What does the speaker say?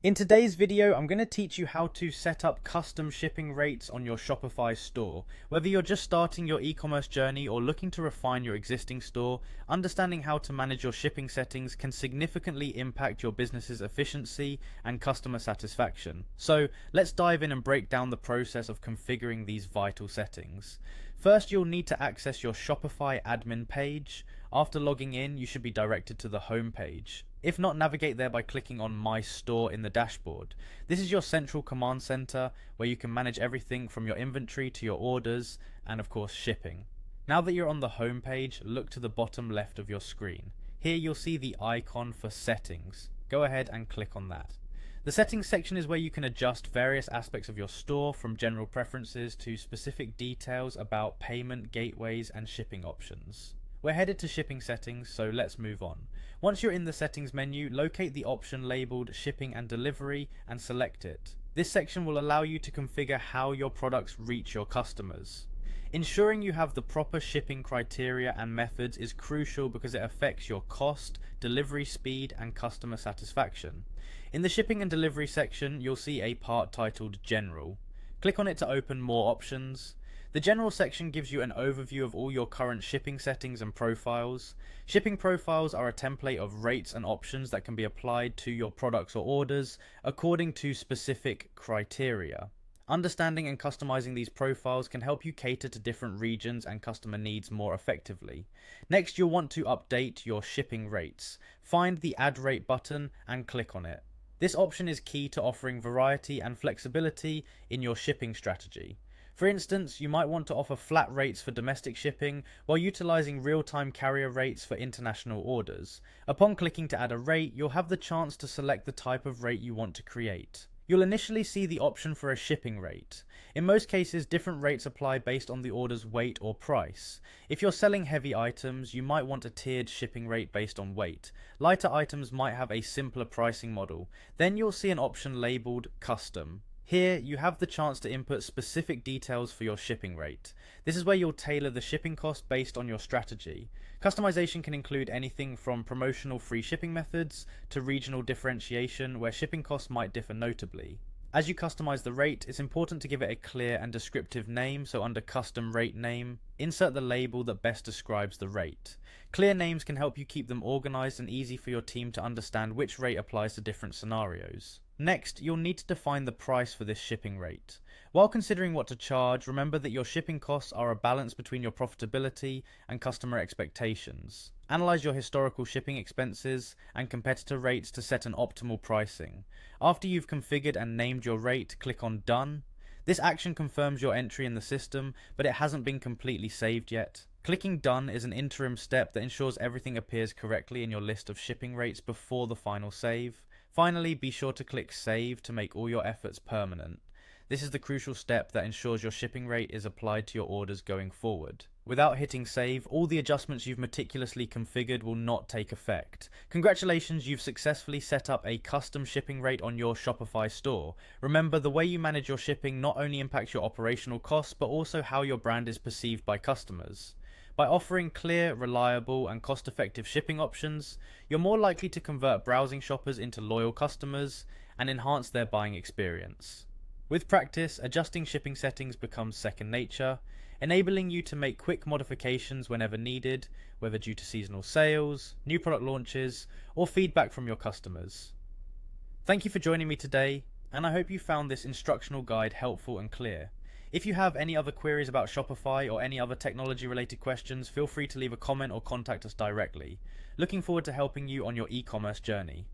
In today's video, I'm going to teach you how to set up custom shipping rates on your Shopify store. Whether you're just starting your e-commerce journey or looking to refine your existing store, understanding how to manage your shipping settings can significantly impact your business's efficiency and customer satisfaction. So let's dive in and break down the process of configuring these vital settings. First, you'll need to access your Shopify admin page. After logging in, you should be directed to the home page. If not, navigate there by clicking on My Store in the dashboard. This is your central command center where you can manage everything from your inventory to your orders and of course shipping. Now that you're on the home page, look to the bottom left of your screen. Here you'll see the icon for settings. Go ahead and click on that. The settings section is where you can adjust various aspects of your store, from general preferences to specific details about payment gateways and shipping options. We're headed to shipping settings, so let's move on. Once you're in the settings menu, locate the option labeled shipping and delivery and select it. This section will allow you to configure how your products reach your customers. Ensuring you have the proper shipping criteria and methods is crucial because it affects your cost, delivery speed, and customer satisfaction. In the shipping and delivery section, you'll see a part titled General. Click on it to open more options. The General section gives you an overview of all your current shipping settings and profiles. Shipping profiles are a template of rates and options that can be applied to your products or orders according to specific criteria. Understanding and customizing these profiles can help you cater to different regions and customer needs more effectively. Next, you'll want to update your shipping rates. Find the Add Rate button and click on it. This option is key to offering variety and flexibility in your shipping strategy. For instance, you might want to offer flat rates for domestic shipping while utilizing real-time carrier rates for international orders. Upon clicking to add a rate, you'll have the chance to select the type of rate you want to create. You'll initially see the option for a shipping rate. In most cases, different rates apply based on the order's weight or price. If you're selling heavy items, you might want a tiered shipping rate based on weight. Lighter items might have a simpler pricing model. Then you'll see an option labeled Custom. Here, you have the chance to input specific details for your shipping rate. This is where you'll tailor the shipping cost based on your strategy. Customization can include anything from promotional free shipping methods to regional differentiation, where shipping costs might differ notably. As you customize the rate, it's important to give it a clear and descriptive name, so under Custom Rate Name, insert the label that best describes the rate. Clear names can help you keep them organized and easy for your team to understand which rate applies to different scenarios. Next, you'll need to define the price for this shipping rate. While considering what to charge, remember that your shipping costs are a balance between your profitability and customer expectations. Analyze your historical shipping expenses and competitor rates to set an optimal pricing. After you've configured and named your rate, click on Done. This action confirms your entry in the system, but it hasn't been completely saved yet. Clicking Done is an interim step that ensures everything appears correctly in your list of shipping rates before the final save. Finally, be sure to click Save to make all your efforts permanent. This is the crucial step that ensures your shipping rate is applied to your orders going forward. Without hitting save, all the adjustments you've meticulously configured will not take effect. Congratulations, you've successfully set up a custom shipping rate on your Shopify store. Remember, the way you manage your shipping not only impacts your operational costs, but also how your brand is perceived by customers. By offering clear, reliable, and cost-effective shipping options, you're more likely to convert browsing shoppers into loyal customers and enhance their buying experience. With practice, adjusting shipping settings becomes second nature, enabling you to make quick modifications whenever needed, whether due to seasonal sales, new product launches, or feedback from your customers. Thank you for joining me today, and I hope you found this instructional guide helpful and clear. If you have any other queries about Shopify or any other technology related questions, feel free to leave a comment or contact us directly. Looking forward to helping you on your e-commerce journey.